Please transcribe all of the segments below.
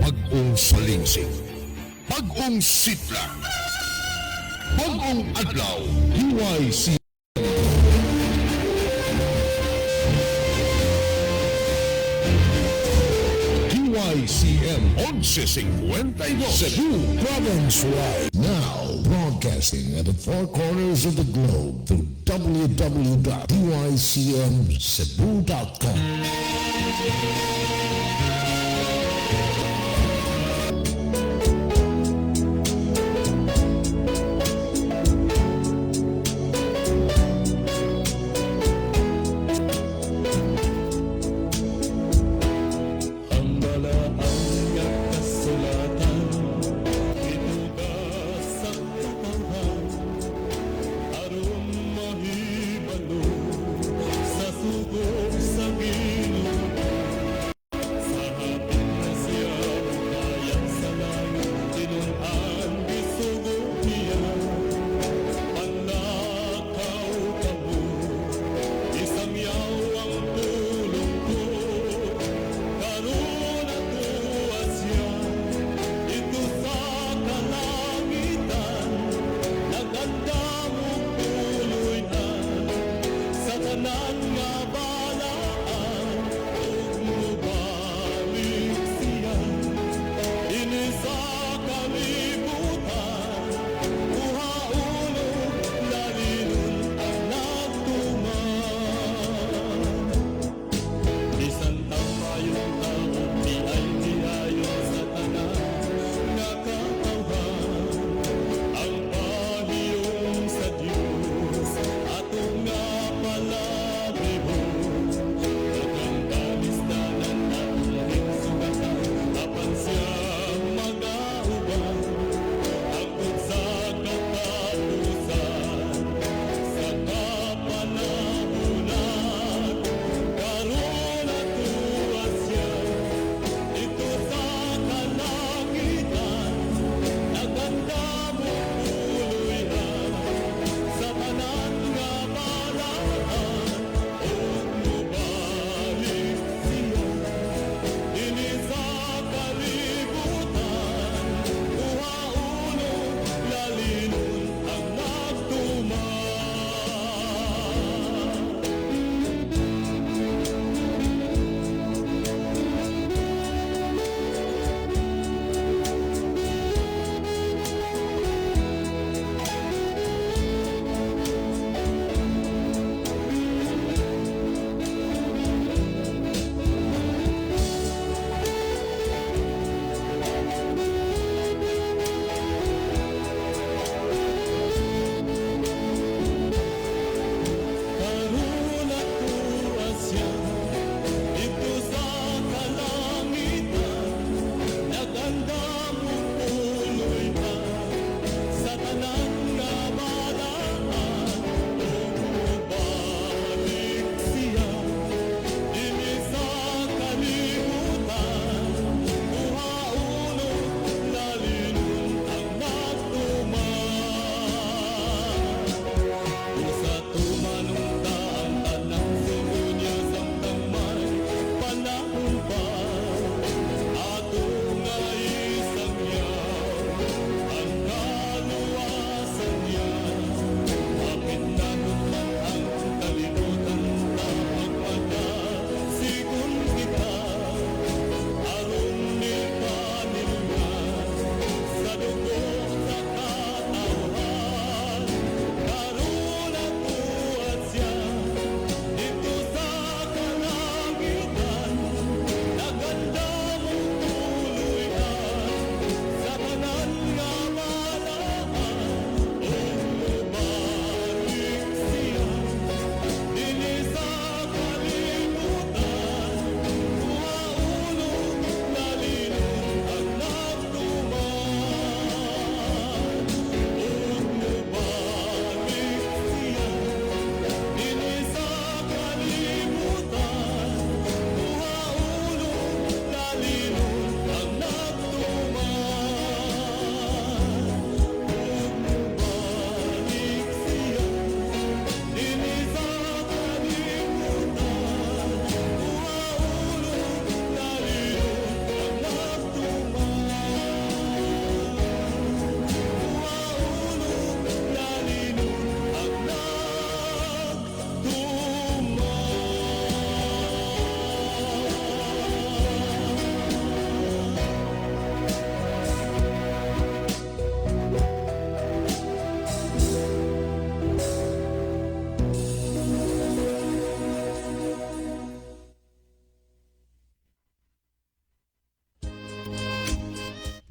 Pag-ong salingsing, pag-ong sitla, pag-ong adlaw, UYC. YCM 1152 Cebu Province Wide. Now broadcasting at the four corners of the globe through www.dycmcebu.com.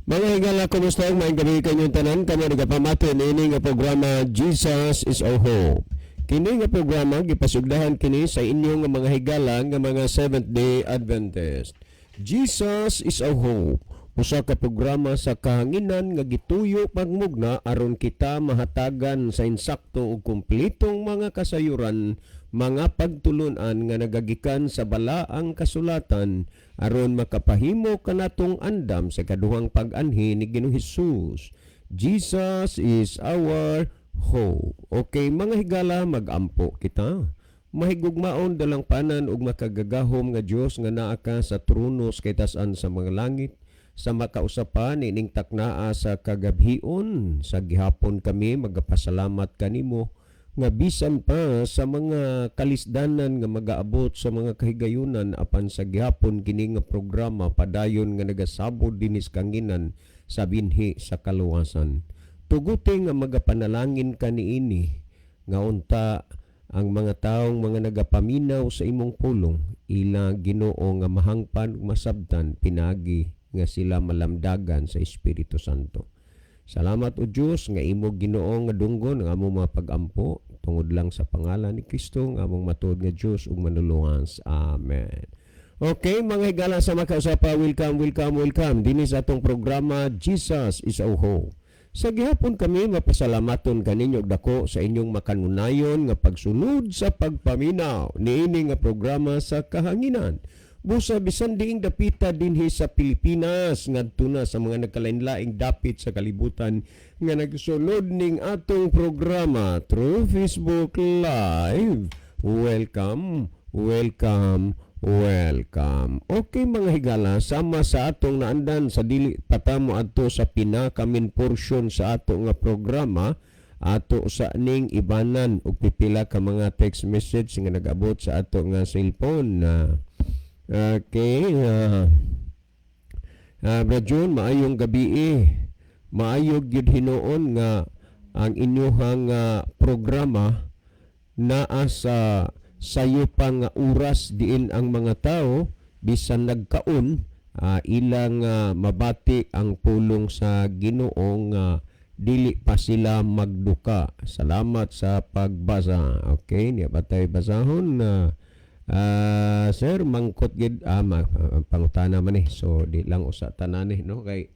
Mga higala, kumusta? May gabi kanyong tanan. Kamo nagapamaton ini nga programa Jesus is our hope. Kini nga programa gipasugdahan kini sa inyong mga higala nga mga Seventh-day Adventist. Jesus is our hope. Usa ka programa sa kahanginan nga gituyo pagmugna aron kita mahatagan sa insakto ug kumpletong mga kasayuran, mga pagtulunan nga nagagikan sa balaang kasulatan aron makapahimo kanatong andam sa kaduhang pag-anhi ni Ginoong Hesus. Jesus is our hope. Okay, mga higala, mag-ampo kita. Mahigugmaon dalang panan ug makagagahom nga Dios nga naa ka sa trono kay tas-an sa mga langit, sa makausapan ining taknaa sa kagabhion. Sa gihapon kami magapasalamat kanimo nga bisan pa sa mga kalisdanan nga magaabot sa mga kahigayunan apan sa gihapon kini nga programa padayon nga nagasabod dinis kanginan sa binhi sa kaluwasan. Tuguti nga magapanalangin kaniini nga unta ang mga taong mga nagapaminaw sa imong pulong ila Ginoo nga mahangpan ug masabtan pinagi nga sila malamdagan sa Espiritu Santo. Salamat o Diyos nga imo Ginoo nga dunggon nga among mga pag-ampo tungod lang sa pangalan ni Kristo nga among matuod nga Diyos ug manulungan. Amen. Okay, mga higala sa makausapa, welcome dinhi sa atong programa Jesus is our hope. Sa gihapon kami mapasalamaton kaninyo dako sa inyong makanunayon nga pagsunod sa pagpaminaw niini nga programa sa kahanginan. Busa bisan diing dapita dinhi sa Pilipinas ngadto na sa mga nagkalain-laing dapit sa kalibutan nga nagsunod ning atong programa through Facebook Live. Welcome. Okay mga higala, sama sa atong naandan sa dili patamo adto sa pinakamin portion sa ato nga programa ato sa ning ibanan og pipila ka mga text message nga nag-abot sa ato nga cellphone. Okay, Brajon, maayong gabi maayog yun hinoon nga ang inyong programa naa sa sayo pang oras diin ang mga tao bisan nagkaon ilang mabati ang pulong sa Ginoo nga dili pa sila magduka. Salamat sa pagbasa. Okay, niya ba tayo basahon na sir, mangkot gid pangutana man so di lang usa tanan no kay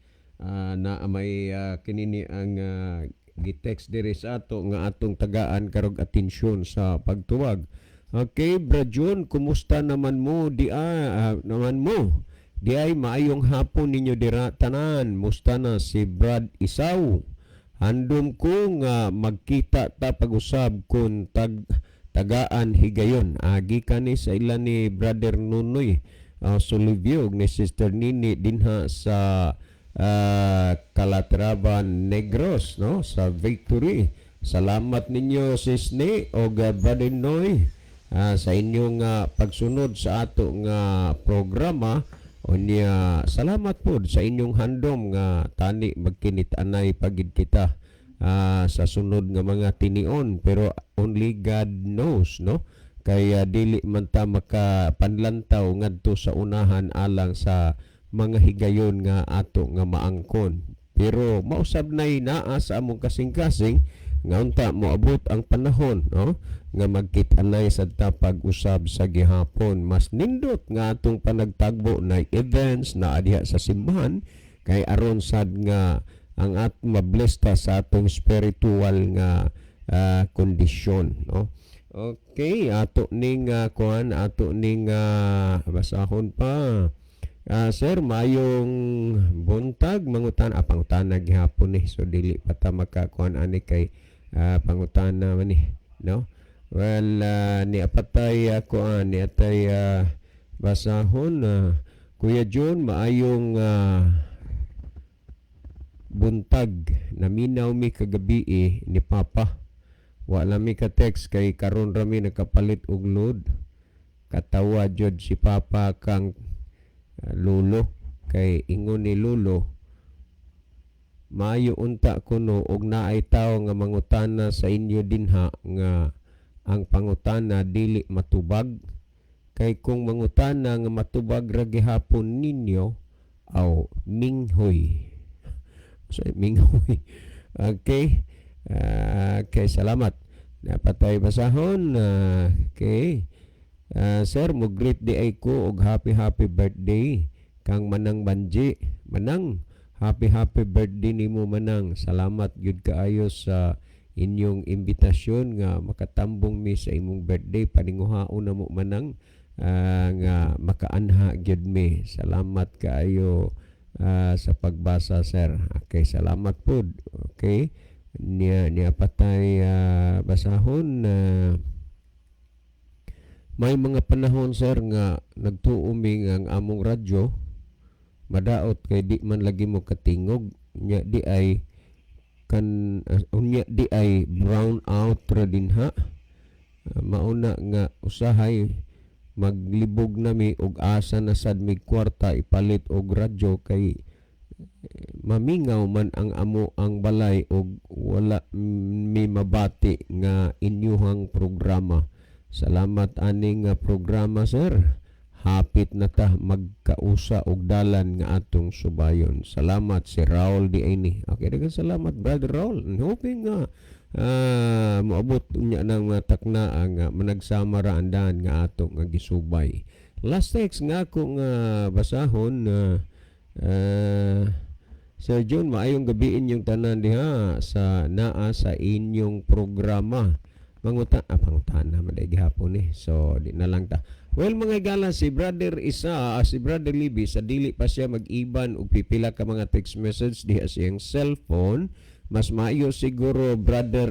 na may kinini ang gi-text diri sa ato nga atong tagaan karog atensyon sa pagtuwag. Okay, Brajon, kumusta naman mo di ay maayong hapon ninyo dira tanan. Musta na si Brad Isaw? Handom ko nga magkita ta pag-usab kun tagaan higayon. Gikan ni sa ilan ni Brother Nunoy Soliviog ni Sister Nini dinha sa Calatrava Negros no sa Victory. Salamat ninyo Sisne o Brother Noy sa inyong pagsunod sa ato nga programa. Unya salamat po sa inyong handom nga tani magkinit-anay pagid kita sa sunod nga mga tinion, pero only God knows no kaya dili man ta makapanlantaw ngadto sa unahan alang sa mga higayon nga ato nga maangkon, pero mausab nay naa sa among kasing-kasing nga unta moabot ang panahon no nga magkit-anay sa pag-usab sa gihapon. Mas nindot nga atong panagtagbo na events na adiha sa simbahan kay aron sad nga ang at mablesta sa atong spiritual nga kondisyon no. Okay, ato ning basahon pa. Sir, mayong buntag mangutan pangutana gihapon so dili pa ta makakuan ani kay pangutana man no. Well, ni apatay ni atay basahon Kuya John, maayong buntag naminaw mi kagabi ni Papa. Wala mi ka text kay karon rami nakapalit og load. Katawa jud si Papa kang lulo kay ingon ni lulo maayo unta kuno og naay tawo nga mangutana sa inyo dinha nga ang pangutana dili matubag kay kung mangutana nga matubag ra gihapon ninyo aw minghoy So, mingoy. Okay. Okay, salamat. Dapat tayo basahon. Okay. Sir, mo greet di ay ko og happy birthday kang Manang Banji. Manang, happy birthday nimo Manang. Salamat gyud kaayo sa inyong imbitasyon nga makatambong mi sa imong birthday. Paninguhaon na mo Manang nga makaanha gyud mi. Salamat kaayo sa pagbasa sir. Okay, salamat po. Okay. Niya patay basahon na may mga panahon sir nga nagtuuming ang among radyo madaot kay di man lagi mo katingog nya di ay unya di ay brown out ra dinha. Mauna nga usahay maglibog nami og asa na sad mig kwarta ipalit og radyo kay mamingaw man ang amo ang balay og wala mi mabati nga inyuhang programa. Salamat aning programa sir. Hapit na ta magkausa og dalan nga atong subayon. Salamat si Raul di ini. Okay, daghang salamat brother Raul. Hoping nga moabot unya nang takna ang managsama ra andan nga atong nga gisubay. Last text nga ako nga basahon Sir John, maayong gabiin yung tanan diha sa naa sa inyong programa. Pangutan na maday gihapon eh. So di na lang ta. Well mga igala, si Brother si Brother Libby sa dili pa siya mag-iban og pipila ka mga text message diha sa iyang cellphone. Mas maayo siguro Brother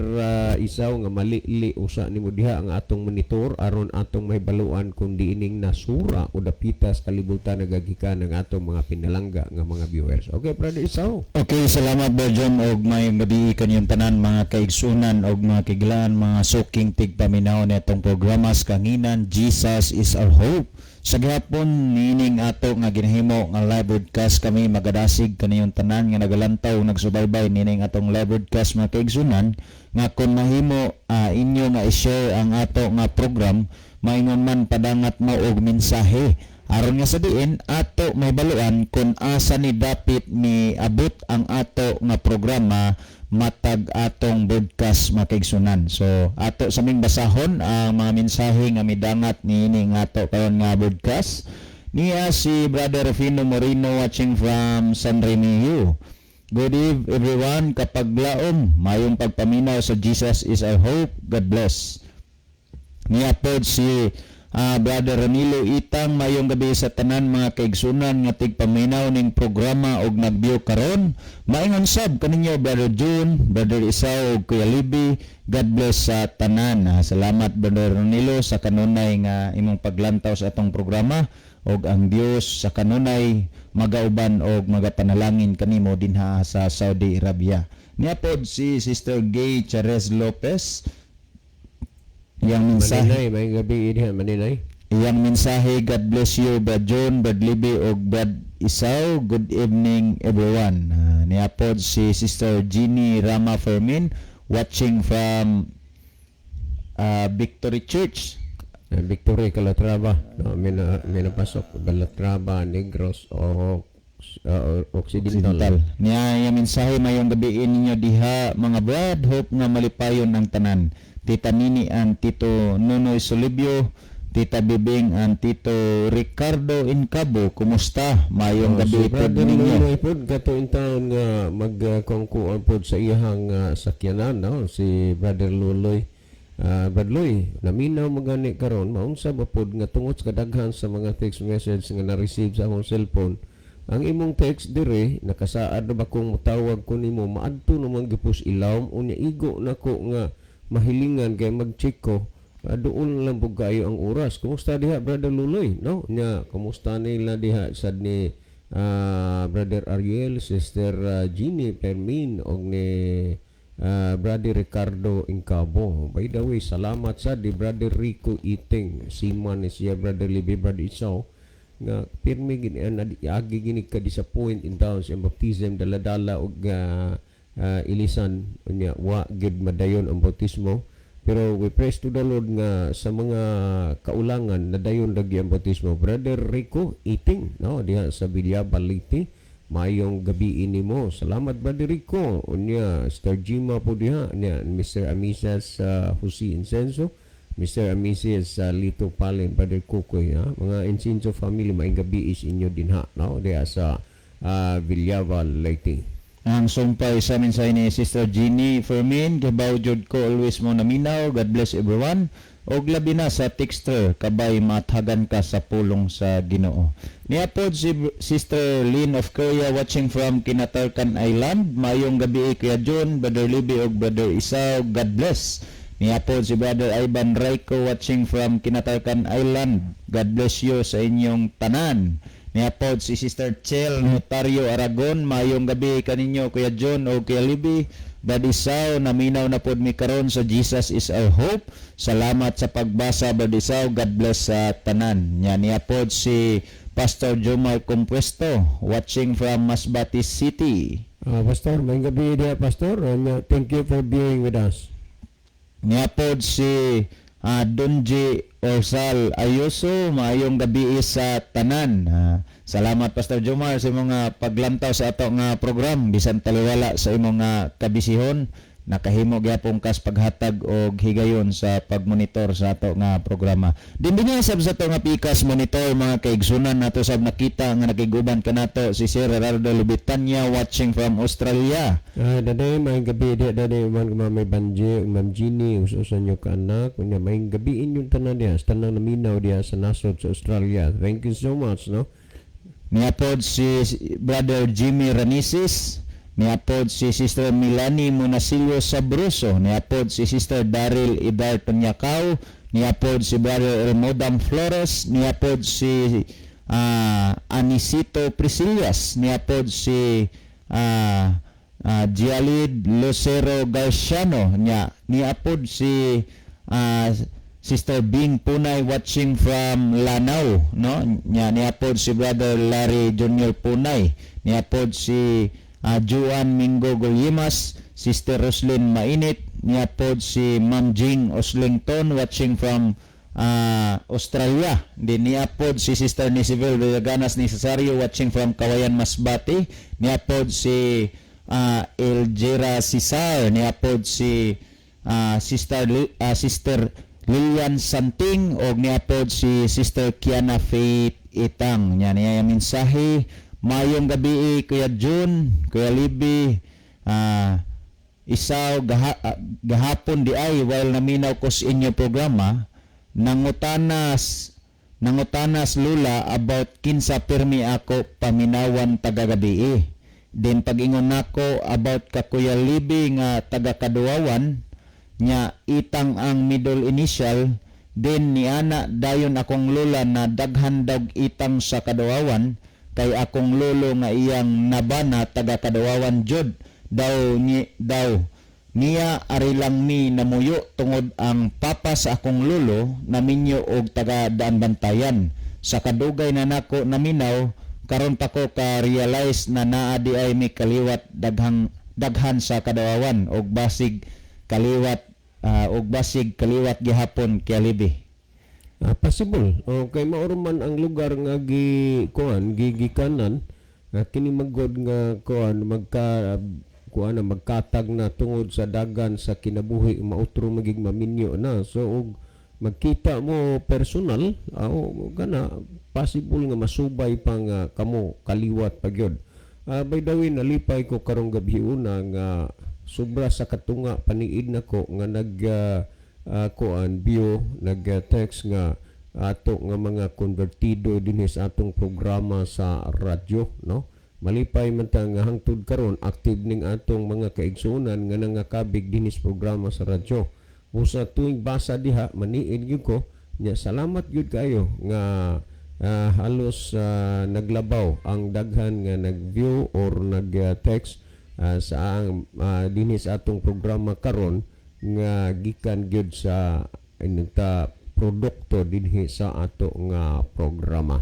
Isaw nga malili usa nimo diha ang atong monitor aron atong mahibaluan kung diining nasura o dapitas kalibutan nagagikan ng atong mga pinalangga nga mga viewers. Okay, Brother Isaw. Okay, salamat Brother John og may gabi kanyang tanan mga kaigsunan og mga kiglaan mga suking tigpaminaw netong programa sa kanginan Jesus is our hope. Sa gihapon nining ato nga ginahimo nga live broadcast kami magadasig kaniyong tanan nga nagalantaw nagsubaybay nining atong live broadcast mga kaigsunan nga kung mahimo inyo nga i-share ang ato nga program maingon man padangat mo og mensahe aron nga sa diin ato may baluan kung asa ni dapit ni abot ang ato nga programa matag atong broadcast makigsunan. So ato sa ming basahon ang mga mensahe nga midangat niini nga ato karon nga broadcast niya si Brother Rufino Moreno watching from San Remigio. Good eve everyone, kapag laom mayong pagpaminaw sa Jesus is our hope. God bless. Niya pod si Brother Ranilo Itang, mayong gabi sa tanan mga kaigsunan nga tigpaminaw ning programa og nagbiyo karon. Maingon sab kaninyo Brother June, Brother Isaw ug Kuya Libby. God bless sa tanan. Salamat Brother Ranilo sa kanunay nga imong paglantaw sa atong programa og ang Dios sa kanunay magauban og magapanalangin kanimo dinha sa Saudi Arabia. Niya pod si Sister Gay Charez Lopez. Yang mensahe may gabi diha Maninay. Yang mensahe, God bless you Brad John, Brad Libby og Brad Isaw. Good evening everyone. Niya pod si Sister Jeannie Rama Fermin watching from Victory Church. Victory Calatrava. Minapasok Calatrava, Negros o Occidental. Niya yung mensahe mayong gabi ninyo diha mga Brad. Hope nga malipayon ang tanan. Tita Nini and Tito Nonoy Solibio, Tita Bibing and Tito Ricardo Incabo. Kumusta? Mayong gabi po ninyo. Nonoy po, katuin taon nga magkongkuan po sa iyahang sakyanan, no? Si Brother Luloy. Brother Luloy, naminaw magani karon maunsa ba po nga tungod sa kadaghan sa mga text message nga na-receive sa akong cellphone. Ang imong text dire, nakasaad na ba kung matawag ko nimo, maadto naman gipus ilawom, unya igo na ko nga mahilingan kay mag-check ko doon lang po kayo ang oras. Kumusta diha Brother Luloy, no? Nya kumusta nila diha sad ni Brother Ariel, Sister Jeannie Permin og ni Brother Ricardo Incabo. By the way, salamat sa di Brother Rico Iting Siman siya Brother Libby Brother Isaw nga pirmi gini agi gini ka disappoint in town sa baptism dala-dala og ilisan unya wa gid madayon ang bautismo, pero we praise to the Lord nga sa mga kaulangan nadayon lagi ang bautismo. Brother Rico Iting, no, diha sa Villa Baliti Mayong gabi nimo. Salamat Brother Rico. Unya Star Jima po diha nya Mr. Amisas Jose Incenso, Mr. Amises Lito Palen, Brother Kukoy, ha? Mga Incenso family, maing gabi is inyo din ha, no? Diya sa Villaval, Leyte. Ang sumpay sa mensahe ni Sister Jeannie Fermin, kibaw jud ko always mo naminaw. God bless everyone. Og labi na sa texter, kabay mathagan ka sa pulong sa Ginoo. Niapod si Sister Lynn of Korea watching from Kinatarkan Island. Mayong gabi Kuya John, Brother Libby og Brother Isaw. God bless. Niapod si Brother Ivan Raiko watching from Kinatarkan Island. God bless you sa inyong tanan. Niapod si Sister Chel Notario Aragon. Mayong gabi kaninyo Kuya John o Kuya Libby. Badisaw, naminaw na pod mi karon sa Jesus is our hope. Salamat sa pagbasa Badisaw. God bless sa tanan. Nya niapod si Pastor Jomar Compuesto watching from Masbate City. Pastor, may gabi dia Pastor. Thank you for being with us. Niapod si Donji Orsal Ayuso, maayong gabi sa tanan. Salamat Pastor Jomar sa mga paglantaw sa ato nga program. Bisan taliwala sa imong nga kabisihon, nakahimo gyapon kas paghatag og higayon sa pagmonitor sa ato nga programa. Dindinya sab sa ato nga pikas monitor mga kaigsunan nato sab nakita nga nakiguban kanato si Sir Gerardo Lubitanya watching from Australia. Daday may gabi dia daday man may Banje, Ma'am Jeannie, ususan nyo ka anak. Kunya may gabi inyong tanan dia, tanang naminaw dia sa nasod sa Australia. Thank you so much, no? Niapod si Brother Jimmy Ranisis. Niapod si Sister Milani Monasilio Sabruso. Niapod si Sister Daryl Idar Tonyakaw. Niapod si Brother Elmodam Flores. Niapod si Anisito Priscillas. Niapod si Gialid Lucero Garciano. Niapod si Sister Bing Punay watching from Lanao, no? Niapod si Brother Larry Junior Punay. Niapod si Juan Mingo Golimas, Sister Roslyn Mainit. Niapod si Ma'am Jing Oslington watching from Australia. Niapod si Sister Nisibel Villaganas ni Cesario watching from Kawayan Masbate. Niapod si Eljera Cesar. Niapod si Sister Lilian Santing og niapod si Sister Kiana Faith Itang. Yan niya mensahe. Mayong gabi Kuya June, Kuya Libby, isaw gahapon di ay while naminaw ko sa inyo programa, nangutanas lula about kinsa pirmi ako paminawan taga gabi. Then pag-ingon nako about ka Kuya Libby nga taga Kaduawan, nya Itang ang middle initial, din ni ana dayon akong lula na daghan dag Itang sa Kaduawan, kay akong lolo nga iyang nabana taga Kaduawan jud daw niya ari lang mi namuyo tungod ang papa sa akong lolo naminyo og taga Daan Bantayan. Sa kadugay na nako naminaw karon pa ko ka realize na naa di ay mi kaliwat daghan sa Kaduawan og basig kaliwat gihapon kay Libby. Possible. Okay, maoruman ang lugar nga gigikanan kini maggod nga magkatag na tungod sa dagan sa kinabuhi mautro magig maminyo na. So og magkita mo personal, kana possible nga masubay pa nga kamo kaliwat pagyod. By the way, nalipay ko karong gabi una nga sobra sa katunga paniid nako nga nag-text nga ato nga mga konvertido dinhi sa atong programa sa radyo, no? Malipay man ta nga hangtod karon active ning atong mga kaigsunan nga nangakabig dinhi sa programa sa radyo. Usa tuwing basa diha maniid gyud ko nya salamat gyud kayo nga halos naglabaw ang daghan nga nag-view or nag-text sa dinhi sa atong programa karon nga gikan gyud sa produkto dinhi sa ato nga programa.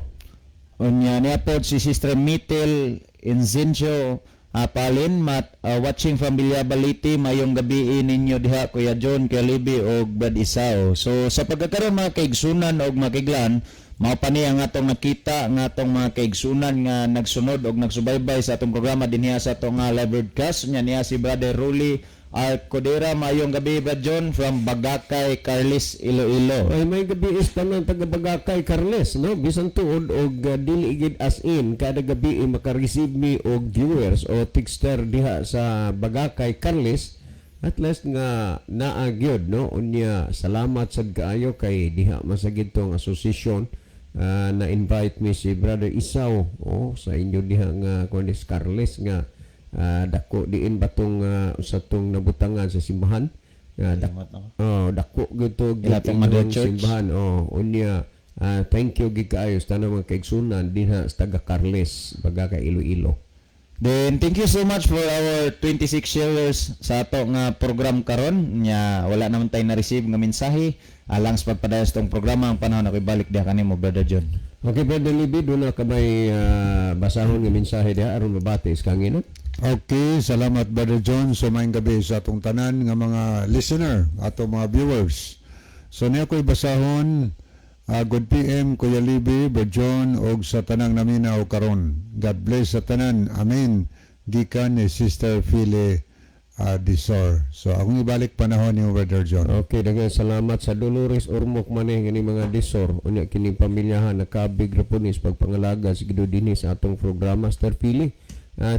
Unya niapod si Sister Mitel Inzencio Palin watching from Villabaliti. Mayong gabi ninyo diha Kuya John, Kuya Libby og Brad Isao. So sa pagkakaroon mga kaigsunan og makiglan, Mao pa ni ang atong nakita nga atong mga kaigsunan nga nagsunod og nagsubaybay sa atong programa dinhi sa atong live broadcast. Nya niya si Brother Rolly Arcodera. Mayong gabi, Brad John, from Bagakay, Carlis, Iloilo. Ay may gabi is tanan taga Bagakay, Carles, no? Bisan tuod og dili gid as in kada gabi maka-receive mi og viewers o texter diha sa Bagakay, Carles. At least nga naagyod, no? Unya salamat sad kaayo kay diha masagid tong asosasyon. Na-invite mi si Brother Isaw sa inyo diha nga kunis Carles nga dako diin batong usa tong nabutangan sa simbahan. Dako gito Ilatong Mother Church. Simbahan. Unya thank you gid kaayo sa tanang mga kaigsunan diha sa taga Carles, Bagakay, Iloilo. Then thank you so much for our 26 sharers sa ato nga program karon. Nya wala naman tay na-receive nga mensahe alang sa pagpadayon sa tong programa. Ang panahon na ibalik diha kanimo, Brother John. Okay, Brother Libby, doon na ka may basahon nga mensahe diha aron mabati sa kanginan. Okay, salamat Brother John. So maayong gabi sa atong tanan nga mga listener, ato mga viewers. So niya ko'y basahon, good PM Kuya Libby, Brother John, og sa tanang naminaw karon. God bless sa tanan. Amen. Gikan ni Sister Philly Disor. So akong ibalik panahon ni Brother John. Okay, daghang salamat sa Dolores Ormoc maneh ngani mga disor. Unya kini pamilyahan nakabig ra po ni sa pagpangalaga siguro dinhi sa atong programa, Sister Philly.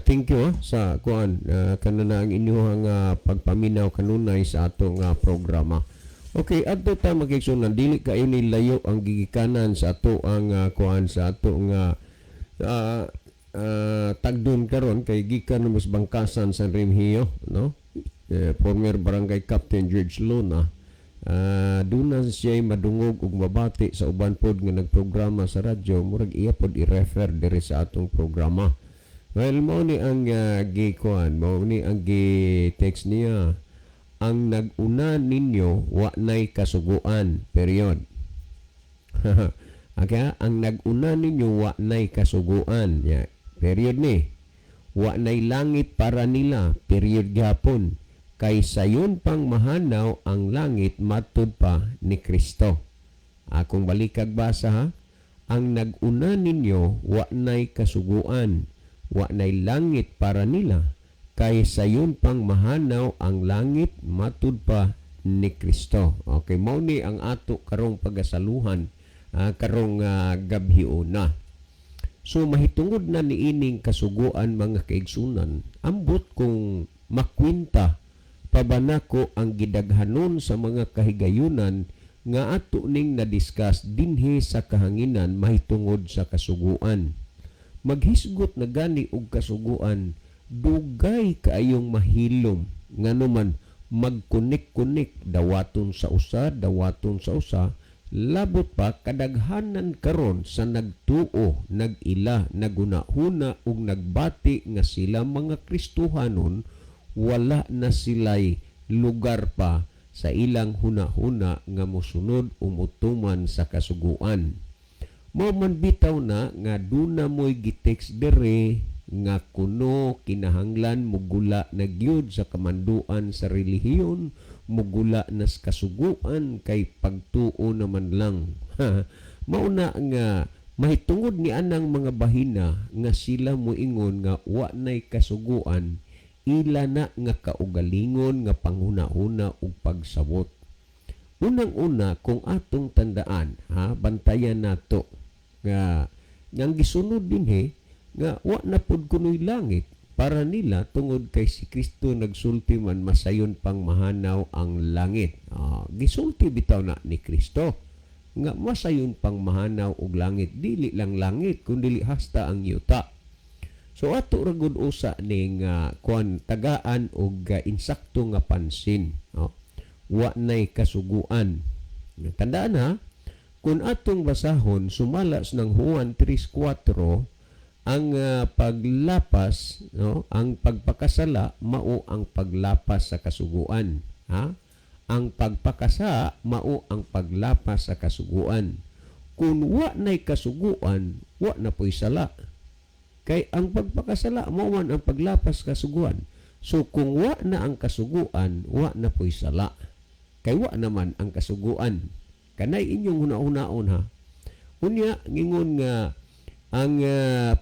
Thank you sa kuan kanana ang inyong pagpaminaw kanunay sa atong programa. Okay, adto ta magigsunan dili kayo ni layo ang gigikanan sa ato ang kuan sa ato nga tagdon karon kay gikan mas bangkasan sa Remhio, no? Former Barangay Captain George Luna. Doon na siya madungog ug mabati sa uban pod nga nagprograma sa radyo, murag iya pod i-refer diri sa atong programa. Well, mo ni ang gikuan, mo ni ang gi-text niya. Ang nag-una ninyo wa nay kasuguan, period. Okay, ang nag-una ninyo wa nay kasuguan, yeah. Period ni. Wa nay langit para nila, period gapon. Kay sayon pang mahanaw ang langit matud pa ni Kristo. Akong balikag basa ha. Ang nag-una ninyo wa nay kasuguan, wa nay langit para nila. Kay sayon pang mahanaw ang langit matud pa ni Kristo. Okay, mao ni ang ato karong pagasaluhan karong gabhiuna. So mahitungod na niining kasuguan mga kaigsunan, ambot kung makwinta pabanako ang gidaghanon sa mga kahigayunan nga ato ning na-discuss dinhi sa kahanginan mahitungod sa kasuguan. Maghisgot na gani og kasuguan, dugay kaayong mahilom nganuman magkunik-kunik dawaton sa usa, labot pa kadaghanan karon sa nagtuo, nagila, nagunahuna ug nagbati nga sila mga Kristohanon, wala na sila'y lugar pa sa ilang hunahuna nga mosunod umutuman sa kasuguan. Mao man bitaw na nga duna mo'y gitext dere nga kuno kinahanglan mugula na gyud sa kamanduan sa relihiyon, mugula na sa kasuguan kay pagtuo naman lang. Mauna nga mahitungod ni anang mga bahina nga sila moingon nga wa nay kasuguan, ila na nga kaugalingon nga panghuna-huna ug pagsabot. Unang-una kung atong tandaan, bantayan nato nga ang gisunod dinhi nga wa na pud kunoy langit para nila tungod kay si Kristo nagsulti man masayon pang mahanaw ang langit. Gisulti bitaw na ni Kristo nga masayon pang mahanaw og langit, dili lang langit kundi hasta ang yuta. So ato ra gud usa ning kuan tagaan og insakto nga pansin. Wa nay kasuguan. Tandaan ha, kung atong basahon sumalas ng Juan 3:4, ang paglapas, no, ang pagpakasala mao ang paglapas sa kasuguan. Ang pagpakasa mao ang paglapas sa kasuguan. Kung wa nay kasuguan, wa na po'y sala. Kay ang pagpakasala mao man ang paglapas kasuguan. So kung wa na ang kasuguan, wa na po'y sala. Kay wa naman ang kasuguan. Kanay inyong hunaon ha. Unya ngingon nga ang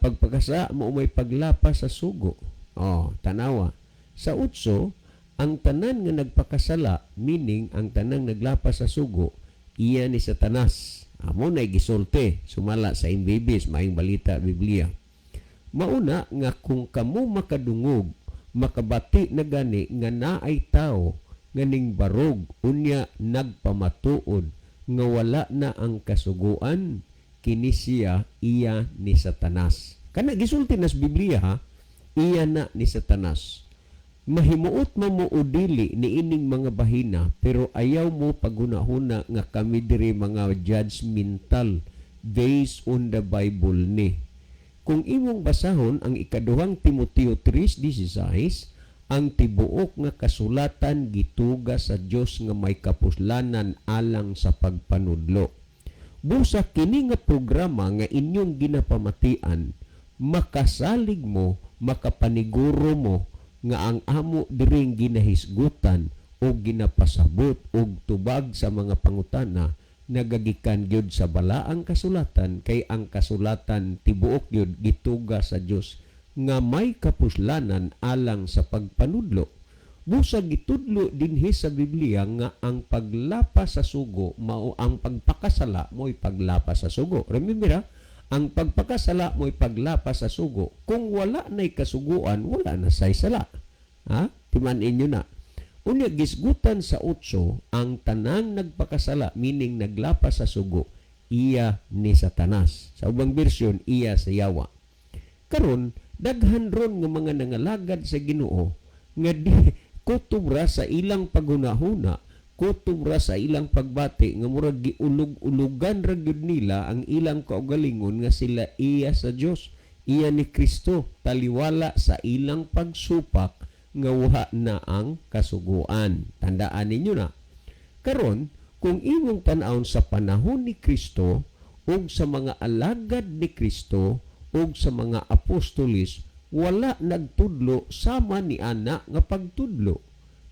pagpakasa mo may paglapas sa sugo. Tanawa. Sa 8, ang tanan nga nagpakasala, meaning ang tanang naglapas sa sugo, iya ni Satanas. Amo na gisulti, sumala sa Imbibis, Maayong Balita, Biblia. Mauna nga kung kamo makadungog, makabati na gani nga naay tao, nga ning barog, unya nagpamatuod, nga wala na ang kasuguan, kini siya iya ni Satanas. Kana gisulti nas Biblia ha, iya na ni Satanas. Mahimuot mo udili ni ining mga bahina, pero ayaw mo paghunahuna nga kami diri mga judgmental based on the Bible ni. Kung imong basahon ang ikaduhang Timoteo 3:16, ang tibuok nga kasulatan gituga sa Dios nga may kapuslanan alang sa pagpanudlo. Busa kini nga programa nga inyong ginapamatian, makasalig mo, makapaniguro mo nga ang amo diring ginahisgutan o ginapasabot og tubag sa mga pangutana nagagikan gyud sa balaang kasulatan, kay ang kasulatan tibuok gyud gituga sa Dios nga may kapuslanan alang sa pagpanudlo. Busa gitudlo dinhi sa Biblia nga ang paglapas sa sugo mao ang pagpakasala mo'y paglapas sa sugo. Remember ang pagpakasala mo'y paglapas sa sugo. Kung wala na'y kasuguan, wala na say sala. Timanin nyo na. Unya gisgutan sa 8, ang tanang nagpakasala, meaning naglapas sa sugo, iya ni Satanas. Sa ubang bersyon, iya sa Yawa. Karon, daghan ron nga mga nangalagad sa Ginoo nga di kutubra sa ilang paghunahuna, kutubra sa ilang pagbati nga murag giulog-ulugan ra gyud nila ang ilang kaugalingon nga sila iya sa Dios, iya ni Kristo, taliwala sa ilang pagsupak nga wa na ang kasuguan. Tandaan ninyo na. Karon, kung imong tan-awon sa panahon ni Kristo ug sa mga alagad ni Kristo ug sa mga apostolis, wala nagtudlo sama ni ana nga pagtudlo.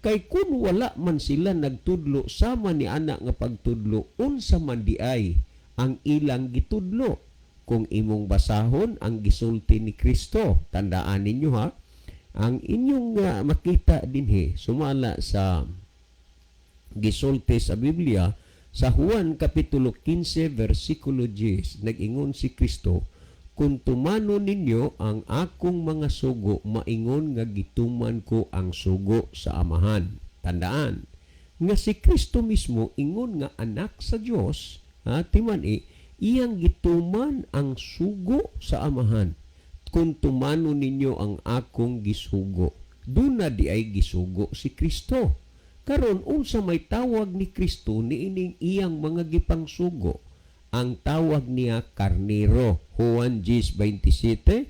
Kay kung wala man sila nagtudlo sama ni ana nga pagtudlo, unsa man di ay ang ilang gitudlo. Kung imong basahon ang gisulti ni Kristo, tandaan ninyo ha, ang inyong makita dinhi sumala sa gisulti sa Biblia sa Juan kapitulo 15 versikulo 10, nag-ingon si Kristo, kung tumano ninyo ang akong mga sugo, maingon nga gituman ko ang sugo sa Amahan. Tandaan nga si Kristo mismo ingon nga anak sa Dios, iyang gituman ang sugo sa Amahan. Kung tumano ninyo ang akong gisugo, duna di ay gisugo si Kristo. Karon unsa may tawag ni Kristo niining iyang mga gipangsugo? Ang tawag niya karnero. Juan 10:27,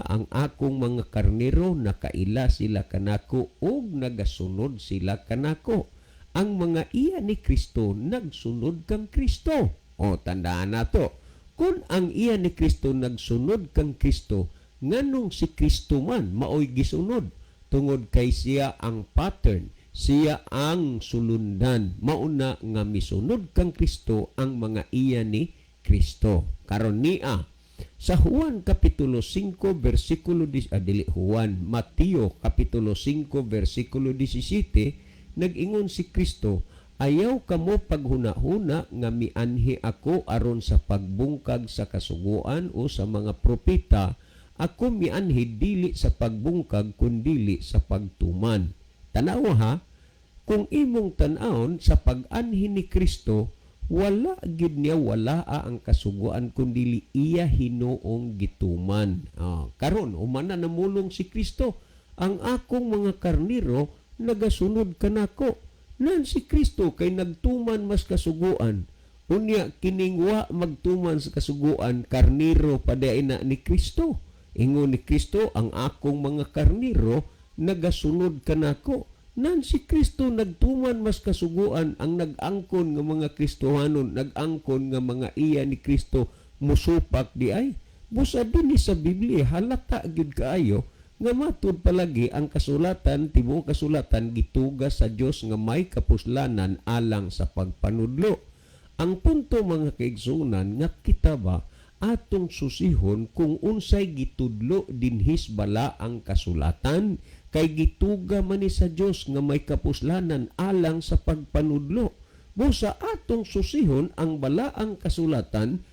ang akong mga karnero nakaila sila kanako ug nagasunod sila kanako. Ang mga iya ni Kristo nagsunod kang Kristo. Tandaan nato. Kung ang iya ni Kristo nagsunod kang Kristo, nganong si Kristo man maoy gisunod tungod kay siya ang pattern, siya ang sulundan. Mauna nga misunod kang Kristo ang mga iya ni Kristo. Karon niya sa Juan kapitulo 5 versikulo Mateo kapitulo 5 versikulo 17, nag-ingon si Kristo, ayaw kamo paghuna-huna nga mianhi ako aron sa pagbungkag sa kasuguan o sa mga propeta. Ako mianhi dili sa pagbungkag kundili sa pagtuman. Tanawa ha, kung imong tan-awon sa pag-anhi ni Kristo, wala gid niya walaa ang kasuguan kundili iya hinuong gituman. Karon umana namulong si Kristo, ang akong mga karniro nagasunod kanako. Nan si Kristo kay nagtuman mas kasuguan. Unya kiningwa magtuman sa kasuguan, karniro padaina ni Kristo. Ingon ni Kristo, ang akong mga karniro nagasunod kanako. Nan si Kristo nagtuman mas kasuguan, ang nag-angkon nga mga Kristohanon, nag-angkon nga mga iya ni Kristo musupak di ay. Busa dinhi sa Biblia halata gyud kaayo nga matud palagi ang kasulatan, tibuok kasulatan gituga sa Dios nga may kapuslanan alang sa pagpanudlo. Ang punto mga kaigsunan nga kita ba atong susihon kung unsay gitudlo dinhis bala ang kasulatan kay gituga man ni sa Dios nga may kapuslanan alang sa pagpanudlo. Busa atong susihon ang bala ang kasulatan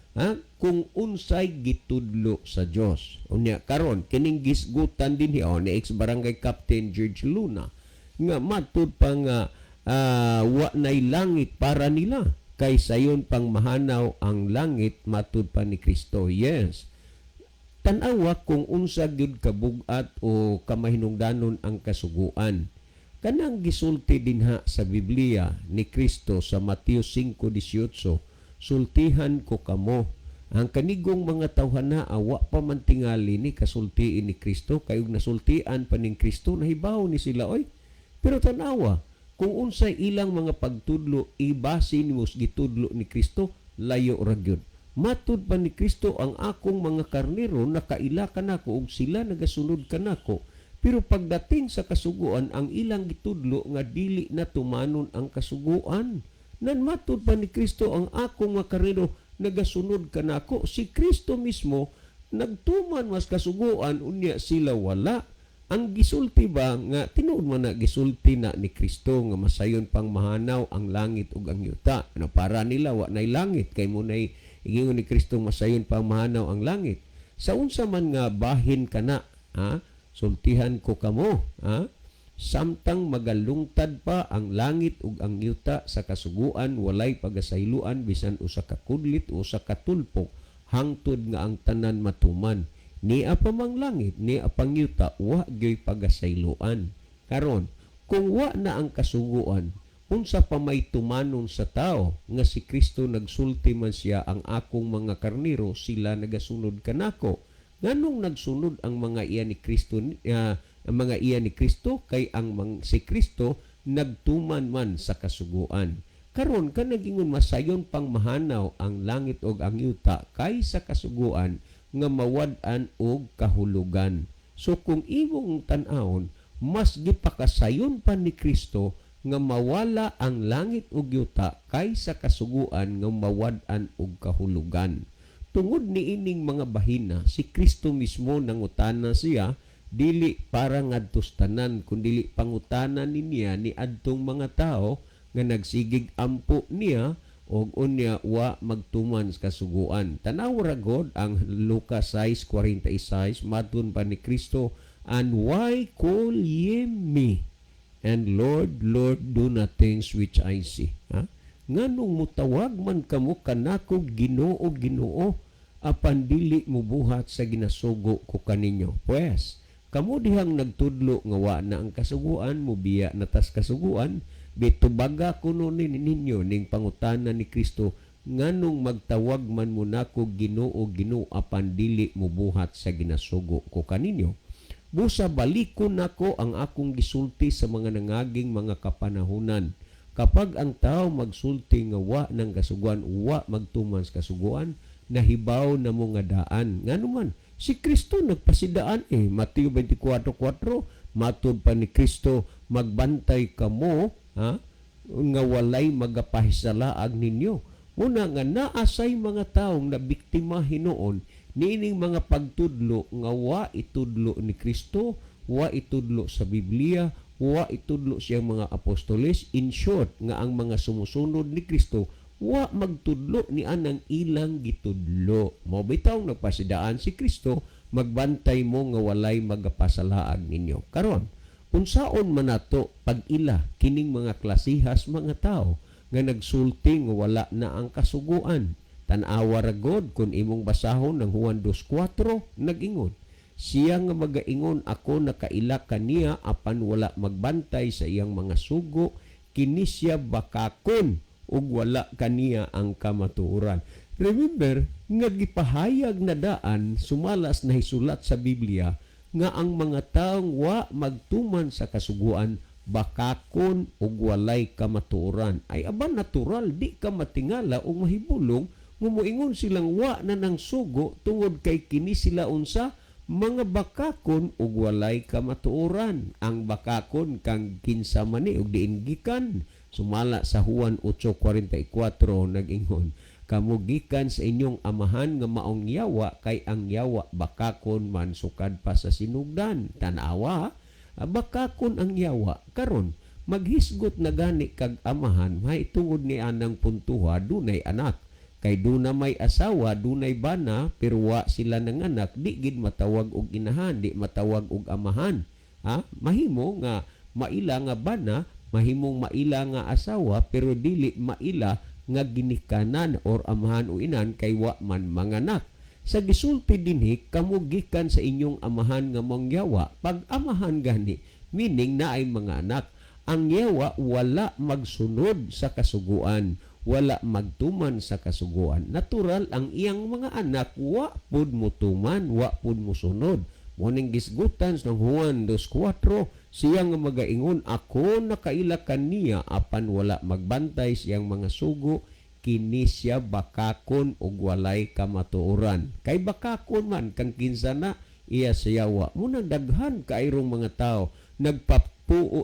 kung unsay gitudlo sa Dios. Unya karon kining gisgutan din hiyo ni ex-barangay Captain George Luna nga matud pa nga wa nay langit para nila kay sayon pang mahanaw ang langit matud pa ni Kristo. Yes. Tan-awa kung unsa gyud kabugat o kamahinungdanon ang kasuguan. Kanang gisulti dinha sa Biblia ni Kristo sa Mateo 5:18, sultihan ko kamo. Ang kanigong mga tawhana awa pa man tingali ni kasultiin ni Kristo kay ug nasultian pa ning Kristo nahibaw ni sila oy. Pero tan-awa kung unsay ilang mga pagtudlo ibase nimo gitudlo ni Kristo layo ra gyud. Matud pa ni Kristo ang akong mga karnero nakaila kanako ug sila nagasunod kanako. Pero pagdating sa kasuguan ang ilang gitudlo nga dili na tumanon ang kasuguan. Nan matud pa ni Kristo ang akong mga karnero nagasunod kanako. Si Kristo mismo nagtuman mas kasuguan unya sila wala. Ang gisulti ba nga tinuod man na gisulti na ni Kristo nga masayon pang mahanaw ang langit ug ang yuta. Ano para nila wa nay langit kay mo nay ingon ni Kristo masayon pang mahanaw ang langit. Sa unsa man nga bahin kana, sultihan ko kamo, samtang magalungtad pa ang langit ug ang yuta sa kasuguan walay pagasayloan bisan usa ka kudlit o sa katulpok hangtod nga ang tanan matuman. Ni apamang langit, ni apang yuta, wa gyoy pagasayloan. Karon, kung wa na ang kasuguan, unsa pa may tumanon sa tao nga si Kristo nagsulti man siya ang akong mga karnero sila nagasunod kanako. Nganong nagsunod ang mga iya ni Kristo ang mga iya ni Kristo kay ang si Kristo nagtuman man sa kasuguan. Karon ka nagingon masayon pang mahanaw ang langit ug ang yuta kay sa kasuguan nga mawad-an og kahulugan. So kung imong tan-awon, mas gipakasayon pa ni Kristo nga mawala ang langit ug yuta kaysa kasuguan nga mawad-an og kahulugan. Tungod ni ining mga bahina, si Kristo mismo nangutana siya dili para ngadtos tanan kundi pangutanan niya ni adtong mga tao nga nagsigig ampo niya og unya wa magtuman sa kasuguan. Tanaw ra god ang Lucas 6:46 madun pa ni Kristo, and why call ye me? And Lord, Lord, do not things which I see. Nganong mutawag man kamo kanako Ginoo, Ginoo, apan dili mo buhat sa ginasugo ko kaninyo. Pues, kamo dihang nagtudlo nga wa na ang kasuguan, mubiya na tas kasuguan, bitubaga kuno ninyo ning pangutana ni Kristo, nganong magtawag man mo nako Ginoo, Ginoo, apan dili mo buhat sa ginasugo ko kaninyo. Busa balikon nako ang akong gisulti sa mga nangaging mga kapanahunan. Kapag ang tao magsulti nga wa ng kasuguan, wa magtuman sa kasuguan, nahibaw na mo nga daan. Nga naman, si Kristo nagpasidaan Mateo 24:4, matud pa ni Kristo, magbantay kamo nga walay magapahisalaag ninyo. Muna nga naasay mga taong na biktima hinoon nining mga pagtudlo nga wa itudlo ni Kristo, wa itudlo sa Biblia, wa itudlo siyang mga apostoles. In short, nga ang mga sumusunod ni Kristo wa magtudlo ni anang ilang gitudlo. Mao bitaw nagpasidaan si Kristo, magbantay mo nga walay magapasalaag ninyo. Karon, unsaon man nato pag-ila kining mga klasihas mga tao nga nagsulti nga wala na ang kasuguan? Tan-awa ra god kun imong basahon ng Juan 2:4 nag-ingon, siya nga magaingon ako nakaila kaniya apan wala magbantay sa iyang mga sugo, kini siya bakakon ug wala kaniya ang kamatuoran. Remember, nga gipahayag na daan sumalas na hisulat sa Biblia nga ang mga taong wa magtuman sa kasuguan bakakon ug walay kamatuoran. Ay aban natural, di ka matingala o mahibulong mumuingon silang wa na ng sugo tungod kay kini sila unsa mga bakakon ug walay kamatuoran. Ang bakakon kang kinsa man ug diin gikan Sumala sa Juan 8:44 nag-ingon, kamugikan sa inyong amahan nga maong yawa kay ang yawa bakakon man sukad pa sa sinugdan. Tanawa, bakakon ang yawa karon maghisgot na gani kag amahan may tungod ni anang puntuha dunay anak. Kay duna may asawa, dunay bana, pero wa sila ng anak, di gid matawag og inahan, di matawag og amahan. Ha? Mahimo nga maila nga bana, mahimong maila nga asawa, pero dili maila nga ginikanan or amahan o inan kay wa man manganak. Sa gisulti dinhi, kamugikan sa inyong amahan nga mangyawa, pag amahan gani, meaning na ay mga anak. Ang yawa wala magsunod sa kasuguan, wala magtuman sa kasuguan. Natural ang iyang mga anak wa pud mo tuman, wa pud mo sunod. Muning gisgutan ng Juan 2:4, siya nga magaingon, ako nakailakan niya apan wala magbantay siyang mga sugo, kini siya bakakon ug walay kamatuoran. Kay bakakon man kang kinsa na iya siyawa. Munang daghan kairong mga tao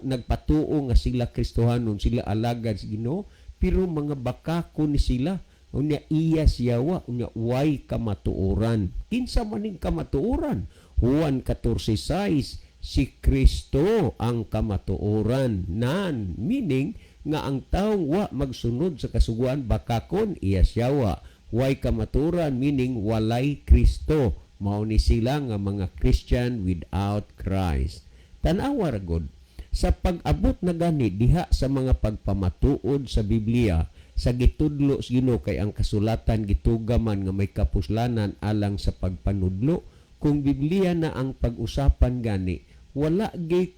nagpatuo nga sila Kristohanon, sila alagad sa Ginoo, pero mga bakakon ni sila. Unya iya siyawa, unya way kamatuoran. Kinsa maning kamatuoran? Juan 14:6, si Kristo ang kamatuoran. Nan, meaning nga ang taong wa magsunod sa kasuguan bakakon iya siyawa. Way kamatuoran meaning walay Kristo. Mao ni sila nga mga Christian without Christ. Tanawa ra gud sa pag-abot na gani diha sa mga pagpamatuod sa Biblia sa gitudlo sa Ginoo kay ang kasulatan gitugaman nga may kapuslanan alang sa pagpanudlo. Kung Biblia na ang pag-usapan gani, wala gay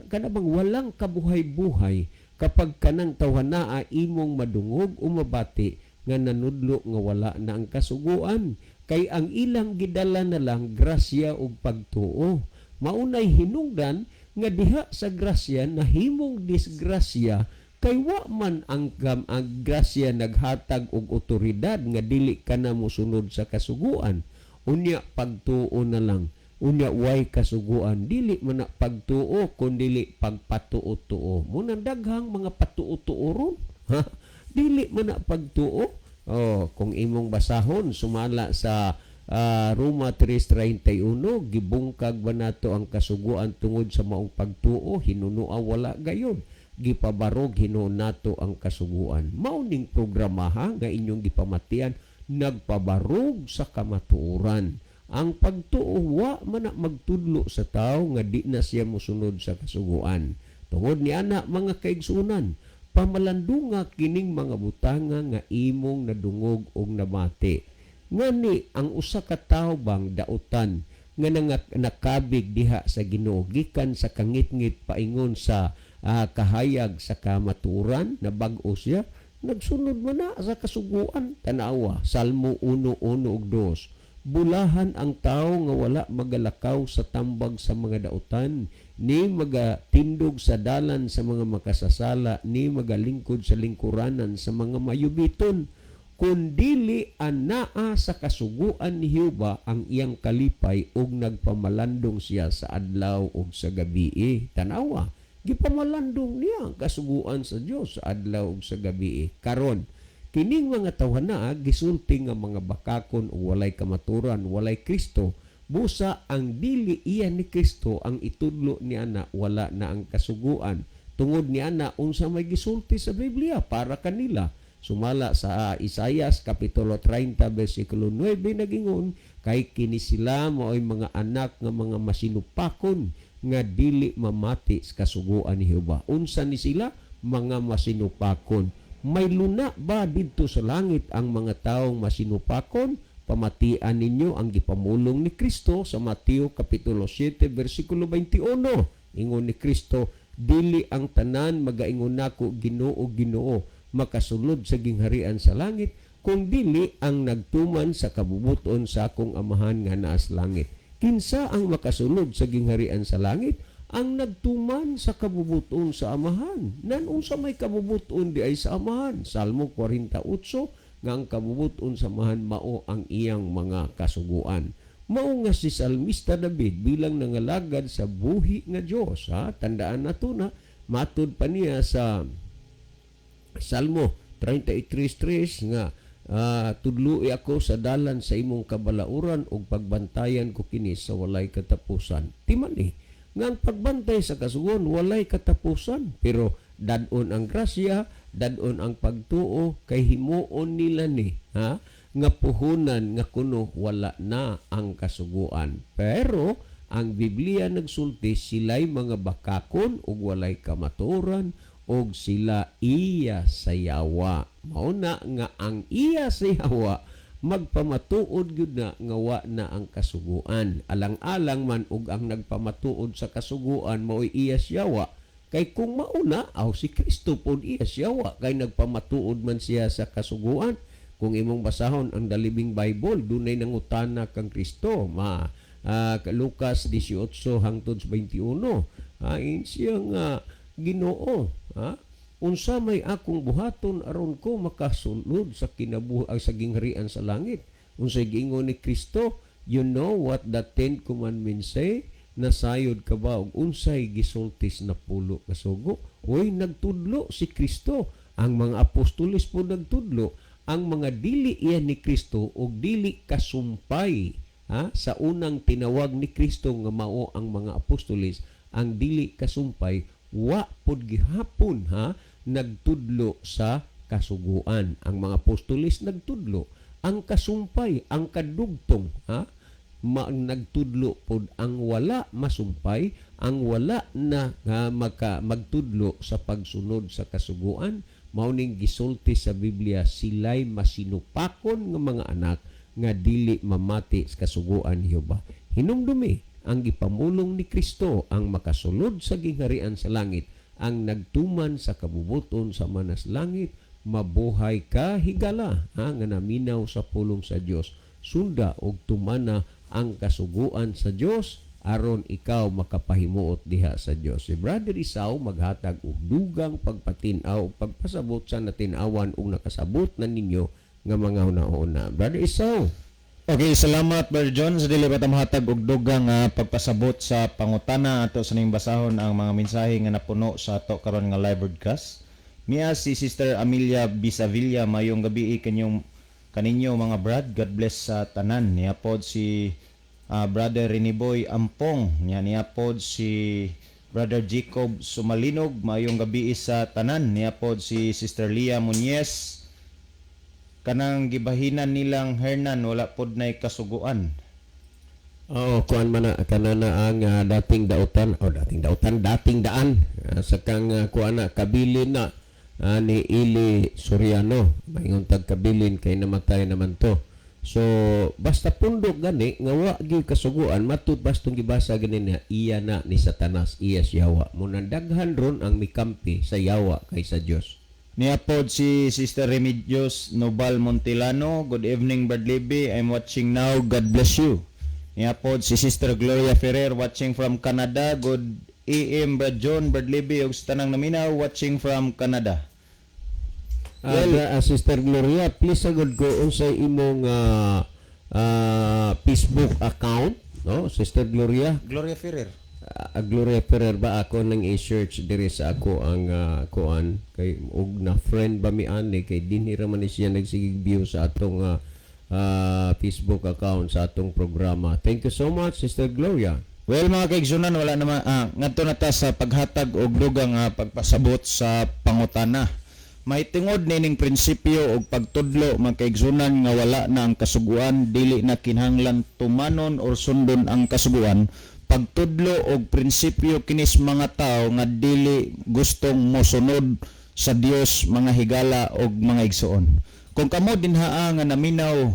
kanabang walang kabuhay-buhay kapag kanang tawhanaa imong madungog o mabati nga nanudlo nga wala na ang kasuguan. Kay ang ilang gidala na lang grasya ug pagtuo. Maunay hinungdan nga diha sa grasya nahimong disgrasya kay wa man ang grasya naghatag og otoridad nga dili ka na mosunod sa kasuguan. Unya pagtuo na lang. Unya way kasuguan, dili man na pagtuo kundi pagpatuo-tuo. Munang daghang mga patuo-tuo ron. Dili man na pagtuo. Kung imong basahon sumala sa Roma 3:31, gibungkag ba nato ang kasuguan tungod sa maong pagtuo, hinunua wala gayon. Gipabarog hinuon nato ang kasuguan. Mauning programaha nga inyong gipamatian, nagpabarog sa kamatuoran. Ang pagtuo wa man na magtudlo sa tao nga di na siya mosunod sa kasuguan. Tungod ni ana mga kaigsunan, pamalandunga kining mga butanga nga imong nadungog og nabati. Ngani ang usa ka tawo bang dautan nga nakabig diha sa Ginoo gikan sa kangitngit paingon sa kahayag sa kamaturan na bag-o siya, nagsunod man na sa kasuguan. Tanawa, Salmo 1:1-2. Bulahan ang tawo nga wala magalakaw sa tambag sa mga dautan, ni magatindog sa dalan sa mga makasasala, ni magalingkod sa lingkuranan sa mga mayubiton. Kundili anaa sa kasuguan ni Jehova ang iyang kalipay ug nagpamalandong siya sa adlaw ug sa gabii. Tanawa, gipamalandong niya ang kasuguan sa Dios sa adlaw ug sa gabii. Karon, kining mga tawhana gisulti nga mga bakakon ug walay kamaturan, walay Kristo, busa ang dili iya ni Kristo ang itudlo ni ana wala na ang kasuguan. Tungod ni ana unsa may gisulti sa Biblia para kanila. Sumala sa Isaias kapitulo 30 bersikulo 9 nagingon, kay kini sila mao'y mga anak nga mga masinupakon nga dili mamati sa kasuguan ni Jehova. Unsa ni sila? Mga masinupakon. May luna ba didto sa langit ang mga taong masinupakon? Pamatian ninyo ang gipamulong ni Kristo sa Mateo kapitulo 7 bersikulo 21. Ingon ni Kristo, dili ang tanan magaingon nako Ginoo, Ginoo, makasulod sa gingharian sa langit, kung dili ang nagtuman sa kabubuton sa akong amahan nga naa sa langit. Kinsa ang makasulod sa gingharian sa langit? Ang nagtuman sa kabubuton sa amahan. Nanunsa may kabubuton di ay sa amahan. Salmo 48, nga ang kabubuton sa amahan mao ang iyang mga kasuguan. Mao nga si Salmista David bilang nangalagad sa buhi nga Dios. Tandaan nato na matud pa niya sa Salmo 33:3 nga tudloi ako sa dalan sa imong kabalauran ug pagbantayan ko kini sa walay katapusan. Timani nga ang pagbantay sa kasugon walay katapusan, pero dadon ang grasya, dadon ang pagtuo kay himuon nila ni nga puhunan nga kuno wala na ang kasuguan. Pero ang Biblia nagsulti sila'y mga bakakon ug walay kamatuoran og sila iya sayawa. Mao na nga ang iya sayawa magpamatuod gyud na nga wa na ang kasuguan. Alang-alang man og ang nagpamatuod sa kasuguan mao'y iya sayawa. Kay kung mauna si Kristo pod iya sayawa kay nagpamatuod man siya sa kasuguan. Kung imong basahon ang Dalibing Bible, dunay nangutana kang Kristo, Lucas 18 hangtod 21. Siyang Ginoo, unsa may akong buhaton aron ko makasulod sa kinabuhi sa gingharian sa langit. Unsay giingon ni Kristo, you know what the 10 commandments say? Nasayod ka ba og unsay gisultis na pulo ka sugo? Oy, nagtudlo si Kristo. Ang mga apostoles po nagtudlo. Ang mga dili iyan ni Kristo o dili kasumpay sa unang tinawag ni Kristo nga mao ang mga apostoles, ang dili kasumpay wa pod gihapon nagtudlo sa kasuguan. Ang mga apostoles nagtudlo, ang kasumpay, ang kadugtong nagtudlo pod, ang wala masumpay, ang wala na magtudlo sa pagsunod sa kasuguan. Mauning gisulti sa Biblia, sila'y masinupakon nga mga anak nga dili mamati sa kasuguan ni Jehova. Hinumdumi ang gipamulong ni Kristo ang makasulod sa gingharian sa langit, ang nagtuman sa kabubuton sa manas langit, mabuhay ka higala nga naminaw sa pulong sa Dios. Sunda og tumana ang kasuguan sa Dios aron ikaw makapahimuot diha sa Dios. Si Brother Isaw maghatag og dugang pagpatinaw ug pagpasabot sa natinawan ug nakasabot na ninyo nga mga una-una. Brother Isaw. Okay, salamat Brother John sa dili pa mahatag og dugang pagpasabot sa pangutana ato sa ning basahon ang mga mensahe nga napuno sa ato karon nga live broadcast. Miya si Sister Amelia Bisavilla, mayong gabi kaninyo mga brad. God bless sa tanan. Niya pod si Brother Reniboy Ampong, niya pod si Brother Jacob Sumalinog, mayong gabi sa tanan. Niya pod si Sister Leah Muñez, kanang gibahinan nilang Hernan wala pod nay kasuguan. Kuan man kanana ang dating daan sa kang kuan kabilin na ni Ili Soriano, mayngon tag kabilin kay namatay naman to. So basta pundok gani nga wa gyud kasuguan, matud bastong gibasa gani na iya na ni Satanas, iya si Yawa. Munang daghan ron ang mikampi sa Yawa kaysa Dios. Niapod si Sister Remedios Nobal Montilano, good evening Brad Libby, I'm watching now, God bless you. Niapod si Sister Gloria Ferrer watching from Canada, good AM Brad John, Brad Libby ug sa tanang naminaw watching from Canada. Sister Gloria, please sagod ko unsay imong Facebook account, no? Sister Gloria Ferrer. Gloria Ferrer ba ako nang i-search diri sa ako ang kuan kay og na friend ba mi ani kay dinhi ra man siya nagsigig view sa atong Facebook account sa atong programa. Thank you so much Sister Gloria. Well mga kaigsunan, wala naman ngadto na ta sa paghatag og dugang pagpasabot sa pangutana. May tingod nining prinsipyo og pagtudlo mga kaigsunan nga wala na ang kasuguan, dili na kinahanglan tumanon or sundon ang kasuguan. Pagtudlo og prinsipyo kinis mga tao nga dili gustong mosunod sa Dios, mga higala og mga igsoon. Kung kamo dinhaa nga naminaw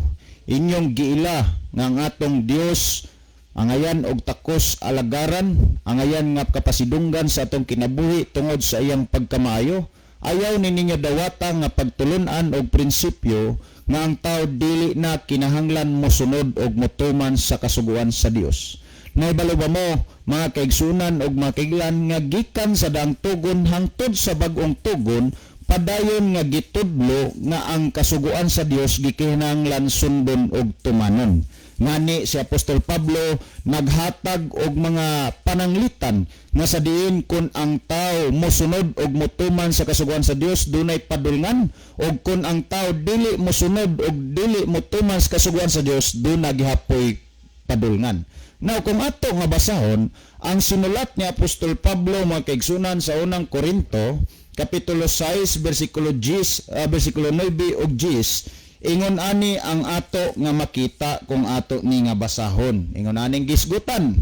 inyong giila nga ang atong Dios angayan og takos alagaran, angayan nga kapasidunggan sa atong kinabuhi tungod sa iyang pagkamaayo, ayaw ninyo dawata nga pagtulunan og prinsipyo nga ang tao dili na kinahanglan mosunod og motuman sa kasuguan sa Dios. Naibalo ba mo mga kaigsunan og mga kaiglan nga gikan sa daang tugon hangtod sa bag-ong tugon, padayon nga gitudlo nga ang kasuguan sa Dios gikinahanglan sundon og tumanon. ngani si Apostol Pablo naghatag og mga pananglitan nga sa diin kun ang tao mosunod og motuman sa kasuguan sa Dios dunay padulngan, og kun ang tao dili mosunod og dili motuman sa kasuguan sa Dios dunay gihapoy padulngan. Now kung ato nga basahon ang sinulat ni Apostol Pablo mga kaigsunan sa unang Korinto kapitulo 6 bersikulo 9 ug 10, ingon ani ang ato nga makita kung ato ni nga basahon. Ingon aning gisgutan.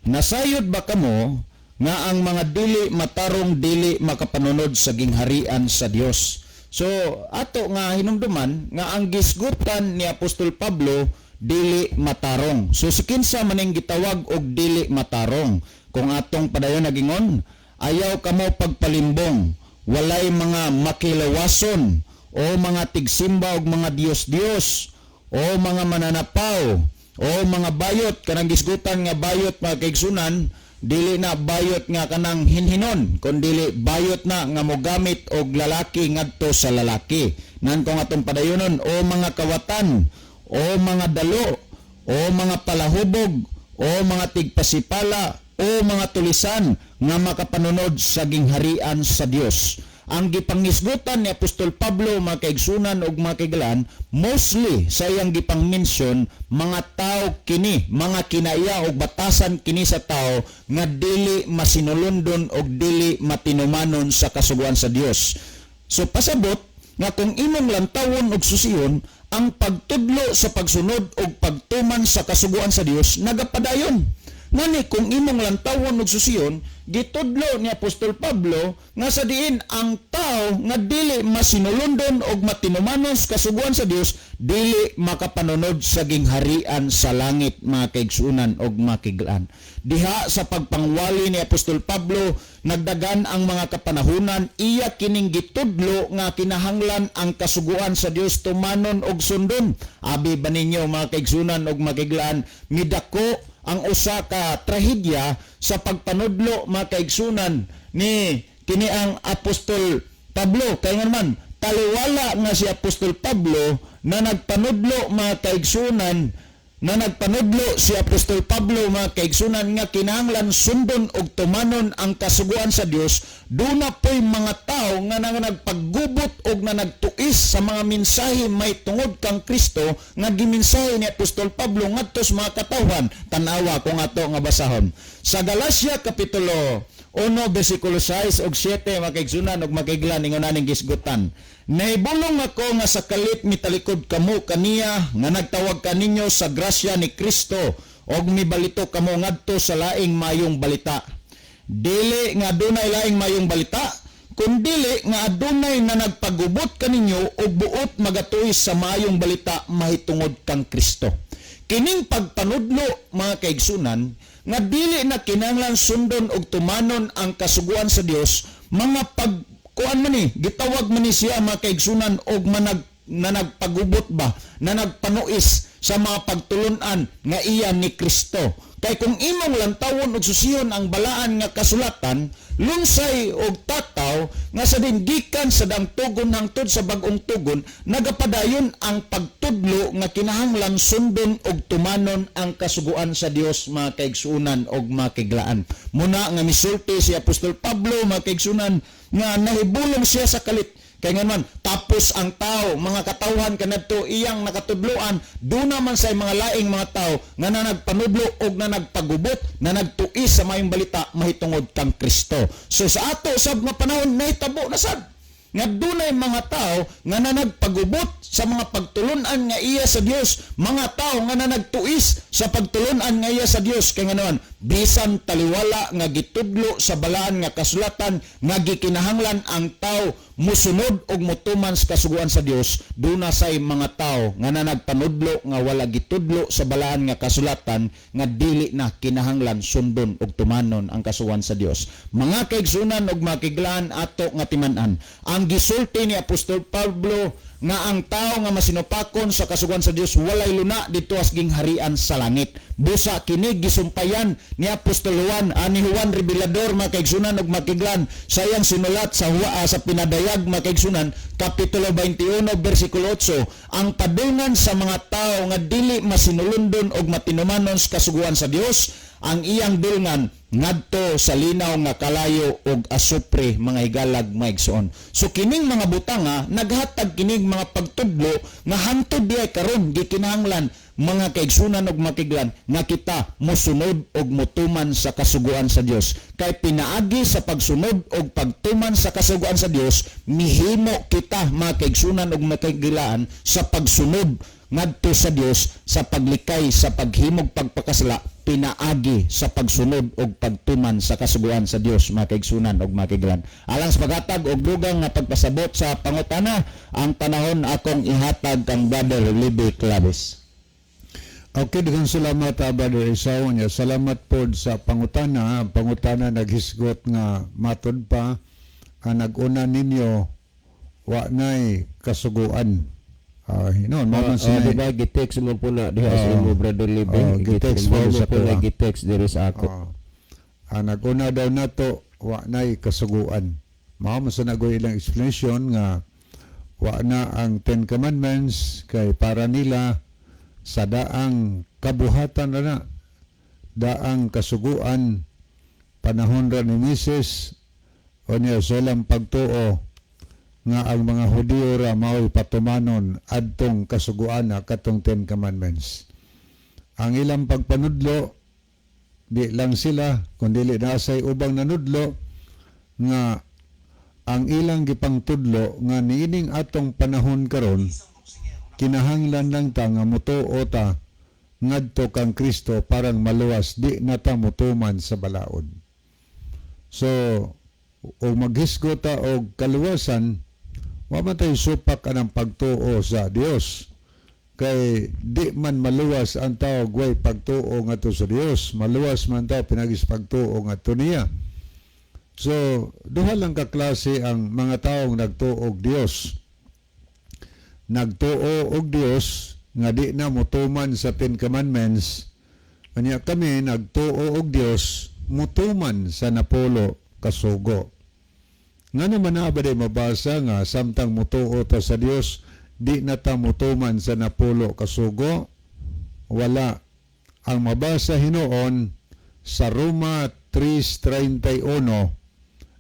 Nasayod ba kamo nga ang mga dili matarong dili makapanunod sa gingharian sa Dios? So ato nga hinumduman nga ang gisgutan ni Apostol Pablo dili matarong. So si kinsa maning gitawag og dili matarong? Kung atong padayon nagingon, ayaw kamo pagpalimbong, walay mga makilawason, o mga tigsimba og mga Dios-Dios, o mga mananapaw, o mga bayot, kanang gisgutan nga bayot mga kaigsunan, dili na bayot nga kanang hinhinon, kundi bayot na nga mogamit og lalaki ngadto sa lalaki. Nan kung atong padayonon, o mga kawatan, o mga dalo, o mga palahubog, o mga tigpasipala, o mga tulisan nga makapanunod sa gingharian sa Dios. Ang gipangisgutan ni Apostol Pablo mga kaigsunan ug mga kaigalan, mostly sa iyang gipang-mention mga tao kini, mga kinaya ug batasan kini sa tao nga dili masinulundon ug dili matinumanon sa kasuguan sa Dios. So pasabot nga kung imong lantawon ug susiyon ang pagtudlo sa pagsunod ug pagtuman sa kasuguan sa Dios nagapadayon. Ngani kung imong lantawon ug susiyon, gitudlo ni Apostol Pablo nga sa diin ang tao nga dili masinulundon og matinumanon sa kasuguan sa Dios dili makapanunod sa gingharian sa langit mga kaigsunan og mga kiglaan. Diha sa pagpangwali ni Apostol Pablo nagdagan ang mga kapanahunan iya kining gitudlo nga kinahanglan ang kasuguan sa Dios tumanon og sundon. Abi ba ninyo mga kaigsunan og mga kiglaan, midako ang usa ka trahedya sa pagpanudlo mga kaigsunan ni kini ang Apostol Pablo. Kaya nga naman taliwala nga si Apostol Pablo na nagpanudlo mga kaigsunan, na nagpanudlo si Apostol Pablo mga kaigsunan nga kinahanglan sundon og tumanon ang kasuguan sa Dios. Duna po'y mga tao nga nagpaggubot og na nagtuis sa mga mensahe may tungod kang Kristo nga gimensahe ni Apostol Pablo ngadto sa mga katawhan. Tanawa kung ato nga basahon sa Galacia kapitulo 1 bersikulo 6 ug 7 mga kaigsunan ug mga kaiglan, ingon aning gisgutan. Naibulong ako nga sa kalit mitalikod kamo kaniya nga nagtawag kaninyo sa grasya ni Kristo og mibalito kamo ngadto sa laing mayong balita. Dili nga adunay laing mayong balita, kundili nga adunay na nagpagubot kaninyo og buot magatuy sa mayong balita mahitungod kang Kristo. Kining pagpanudlo mga kaigsunan nga dili na kinahanglan sundon og tumanon ang kasuguan sa Dios, mga kuan man ni gitawag man ni siya mga kaigsunan og na nagpagubot ba, na nagpanuis sa mga pagtulunan nga iya ni Kristo. Kay kung imong lantawon og susiyon ang balaan nga kasulatan, lunsay og tataw nga sa dingikan sa dangtugon hangtod sa bag-ong tugon, nagapadayon ang pagtudlo nga kinahanglan sundon og tumanon ang kasuguan sa Dios mga kaigsunan og mga kiglaan. Muna nga misulti si Apostol Pablo mga kaigsunan nga nahibulong siya sa kalit. Kaya nga man, tapos ang tao, mga katawhan kanadto iyang nakatudloan, doon naman sa mga laing mga tao nga nagpanudlo o na nagpagubot, na nagtuis sa mayong balita mahitungod kang Kristo. So sa ato sab nga panahon nahitabo na sad nga dunay mga tao nga nagpagubot sa mga pagtulunan nga iya sa Dios, mga tao nga nagtuis sa pagtulunan nga iya sa Dios. Kaya nga naman, bisan taliwala nga gitudlo sa balaan nga kasulatan nga gikinahanglan ang tao musunod og mutuman sa kasuguan sa Dios, duna say mga tao nga nagpanudlo nga wala gitudlo sa balaan nga kasulatan nga dili na kinahanglan sundon og tumanon ang kasuguan sa Dios. Mga kaigsunan og mga kiglaan ato nga timan-an, ang gisulti ni Apostol Pablo nga ang tao nga masinupakon sa kasugan sa Dios walay luna dito as gingharian sa langit. Busa kini gisumpayan ni Apostol Juan, ni Juan Revelador mga kaigsunan ug makiglan sa iyang sinulat sa sa pinadayag mga kaigsunan kapitulo 21 bersikulo 8, ang padungan sa mga tao nga dili masinulundon og matinumanon sa kasuguan sa Dios, ang iyang dulngan ngadto sa linaw nga kalayo og asupre mga higalag maigsoon. So kining mga butanga naghatag kining mga pagtudlo nga hangtod diay karon gikinahanglan mga kaigsunan og makiglan nga kita mosunod og motuman sa kasuguan sa Dios. Kay pinaagi sa pagsunod og pagtuman sa kasuguan sa Dios, mihimo kita mga kaigsunan og makiglaan sa pagsunod ngadto sa Dios sa paglikay sa paghimog pagpakasala, pinaagi sa pagsunod og pagtuman sa kasuguan sa Dios mga kaigsunan og makiglan. Alang sa paghatag og dugang nga pagpasabot sa pangutana, ang panahon akong ihatag kang Brother Libby Claves. Okay, daghang salamat Brother Isaw niya. Salamat po sa pangutana. Ang pangutana naghisgot nga matod pa ang nag-una ninyo wa nay kasuguan. Maman sila. Diba, gitext mo po na diha sa imo Brother Libby. Gitext mo mo sa po na kuha. gitext diri sa ako. Ang nag-una daw nato wa nay kasuguan. Mao man sa nagoy ilang explanation nga wa na ang Ten Commandments kay para nila sa daang kabuhatan na daang kasuguan panahon ra ni Moses o niya silang pagtuo nga ang mga Hudiyo ra mao'y patumanon adtong kasuguan na katong Ten Commandments. Ang ilang pagpanudlo di lang sila kundi na say ubang nanudlo nga ang ilang gipangtudlo nga niining atong panahon karon kinahanglan lang ta nga mutuo ta ngadto kang Kristo parang maluwas di na ta mutuman sa balaod. So o maghisgo ta og kaluwasan wa man tayo supak anang pagtuo sa Dios kay di man maluwas ang tao way pagtuo ngadto sa Dios, maluwas man tao pinagis pagtuo ngadto niya. So duha lang ka klase ang mga taong nagtuo og Dios. Nagtuo og Dios nga di na mutuman sa Ten Commandments, kanya kami nagtuo og Dios mutuman sa napulo kasugo. Nga naman na ba di mabasa nga samtang mutuo ta sa Dios di na ta mutuman sa napulo kasugo? Wala. Ang mabasa hinuon sa Roma 3:31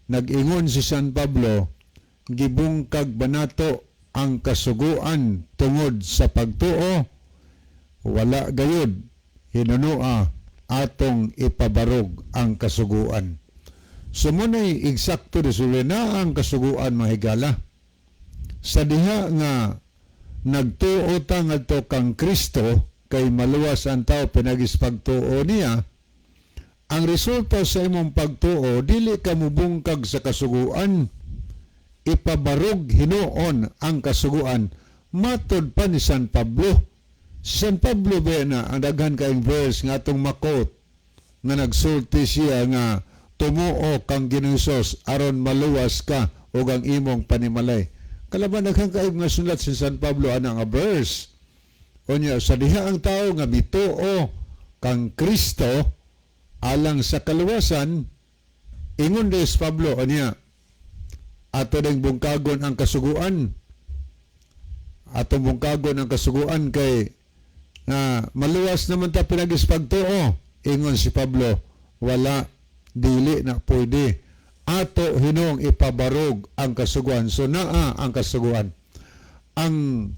nag-ingon si San Pablo, gibungkag banato ang kasuguan tungod sa pagtuo, wala gayud hinunua atong ipabarog ang kasuguan. Sumunay eksakto resulta na ang kasuguan mga higala. Sa diha nga nagtuo ta ngadto kang Kristo kay maluwas ang tao pinagis pagtuo niya, ang resulta sa imong pagtuo dili ka mubungkag sa kasuguan, ipabarog hinuon ang kasuguan. Matod pa ni San Pablo. Si San Pablo ba na ang daghan kaing verse nga atong makot nga nagsulti siya nga tumuo kang Ginoong aron maluwas ka o ang imong panimalay. Kalaban daghan kaing nga sulat si San Pablo ana nga verse. O niya, sa diha ang tao nga mituo kang Kristo alang sa kaluwasan, ingon des Pablo o niya, ato ding bungkagon ang kasuguan. Ato bungkagon ang kasuguan kay maluwas naman ta pinagis pagtuo. Ingon si Pablo, wala, dili na pwede. Ato hinong ipabarog ang kasuguan. So naa ang kasuguan. Ang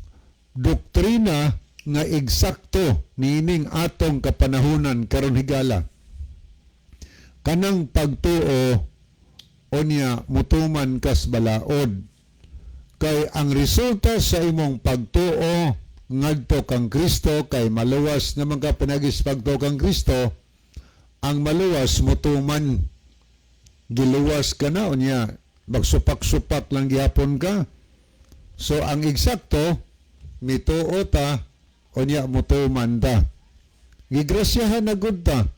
doktrina nga eksakto nining atong kapanahunan karon higala. Kanang pagtuo o niya mutuman kas balaod. Kay ang resulta sa imong pagtuo ngadto kang Kristo kay maluwas naman ka pinagis pagtuo kang Kristo, ang maluwas mutuman, giluwas ka na o niya magsupak-supak lang gihapon ka. So ang eksakto mituo ta o niya mutuman ta, gigrasyahan na gud ta,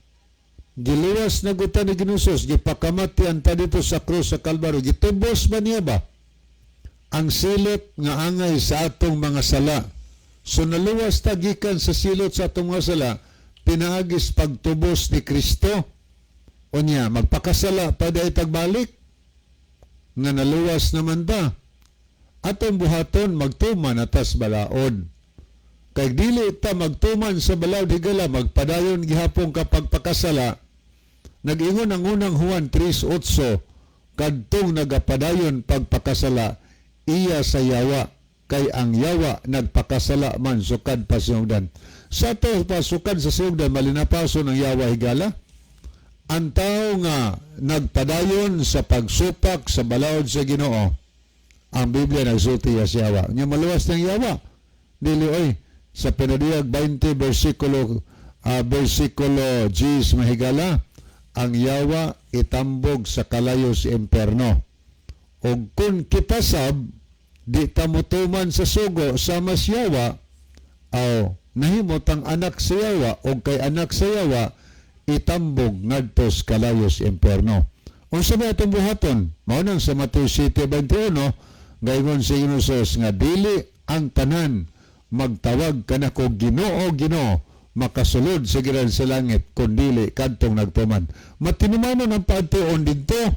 giluwas na gud ta ni Ginoong, gipakamatian ta dito sa krus sa Kalbaryo. Gitubos ba niya ba ang silot nga angay sa atong mga sala. So naluwas ta gikan sa silot sa atong mga sala, pinaagis pagtubos ni Kristo. Unya, magpakasala pa day tagbalik, nga naluwas naman ta. Atong buhaton, magtuman atas balaod. Kay dili ta magtuman sa balaod higala, magpadayon gihapon kapag pakasala. Nag-ingon ang unang Juan 3:8, kadtong nagapadayon pagpakasala, iya sa yawa, kay ang yawa nagpakasala man sukad pasungdan. Sa to pasukad sa sungdan, malinapaso ng yawa higala. Ang tao nga nagpadayon sa pagsupak sa balaod sa Ginoo, ang Biblia nagsulti sa yawa. Nya maluwas ng yawa. Dili oy, sa pinadiyag 20 versikulo 10 mahigala, ang yawa itambog sa kalayo sa imperno. O kung kita sab, di tamutuman sa sugo sa masyawa, nahimot ang anak sa yawa o kay anak sa yawa, itambog ngadtos kalayos imperno. Unsa ba itong buhaton? Mao nang sa Mateo 7:21, gayon sa Inusos nga dili ang tanan magtawag kanako Ginoo, Ginoo, makasulod sa giran sa langit kundili kadtong nagtuman. Matinumanon ang pagtuon didto.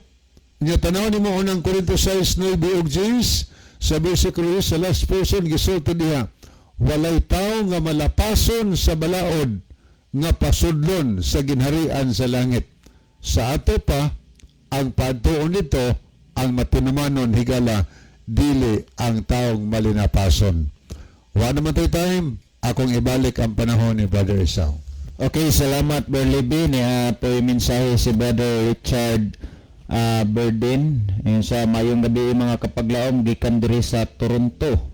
Nya tanaw nimo unang Korinto 6:9 ug 10 sa bersikulo sa last portion gisulti diha, walay tawo nga malapason sa balaod nga pasudlon sa ginharian sa langit. Sa ato pa, ang pagtuon nito, ang matinumanon higala, dili ang taong malinapason. Wa naman tayo time, akong ibalik ang panahon ni Brother Esau. Okay, salamat Brother Libby. Niya po yung mensahe si Brother Richard Burden. Ayun sa mayong gabi mga kapaglaom, gikan diri sa Toronto.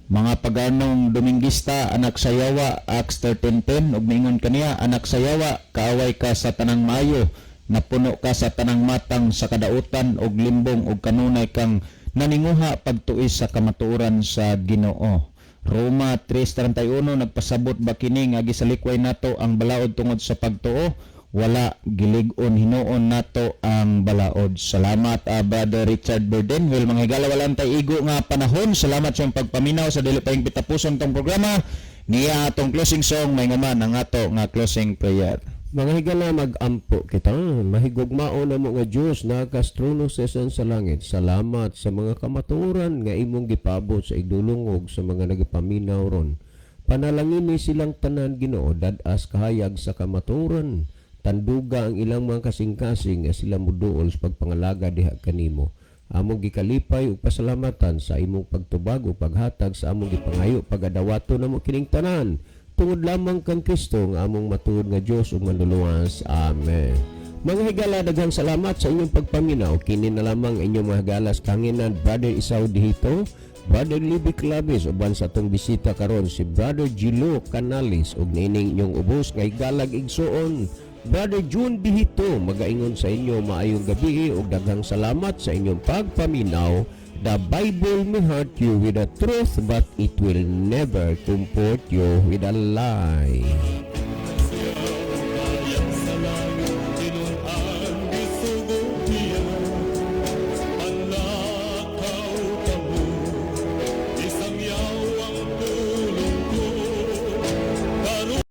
Mga paganong Domingista, anak sa yawa, Acts 13:10, ug mingon kaniya, anak sa yawa, kaaway ka sa tanang mayo, napuno ka sa tanang matang sa kadautan ug limbong ug kanunay kang naninguha pagtuis sa kamatuoran sa Ginoo. Roma 3:31, nagpasabot ba kini nga gisalikway nato ang balaod tungod sa pagtuo? Wala, gilig-on hinuon nato ang balaod. Salamat Brother Richard Burden. Well, mga higala, walang tayo igo nga panahon. Salamat sa pagpaminaw sa dili payong pitapuson tong programa. Niya atong closing song, may nga man ang ato nga closing prayer. Mga higala, mag-ampo kita. Mahigugmao na mo nga Diyos, nakastruno sa sa langit. Salamat sa mga kamaturan nga imong gipabot sa idulungog sa mga nagapaminaw ron. Panalangin ni silang tanan Ginoo, dadas kahayag sa kamaturan. Tanduga ang ilang mga kasing-kasing nga sila muduol sa pagpangalaga diha kanimo. Among gikalipay ug pasalamatan sa imong pagtubag ug paghatag sa among gipangayo pagadawato namo kining tanan. Tungod lamang kang Kristo nga among matuod nga Dios ug manluluwas. Amen. Mga higala, daghang salamat sa inyong pagpaminaw. Kini na lamang inyong mga higala sa kanginan Brother Esau Dihito, Brother Libby Clavis, uban sa atong bisita karon si Brother Gilo Canales ug nining inyong ubos nga higalag igsuon Brother June Dihito. Magaingon sa inyo maayong gabi ug daghang salamat sa inyong pagpaminaw. The Bible may hurt you with the truth, but it will never comfort you with a lie.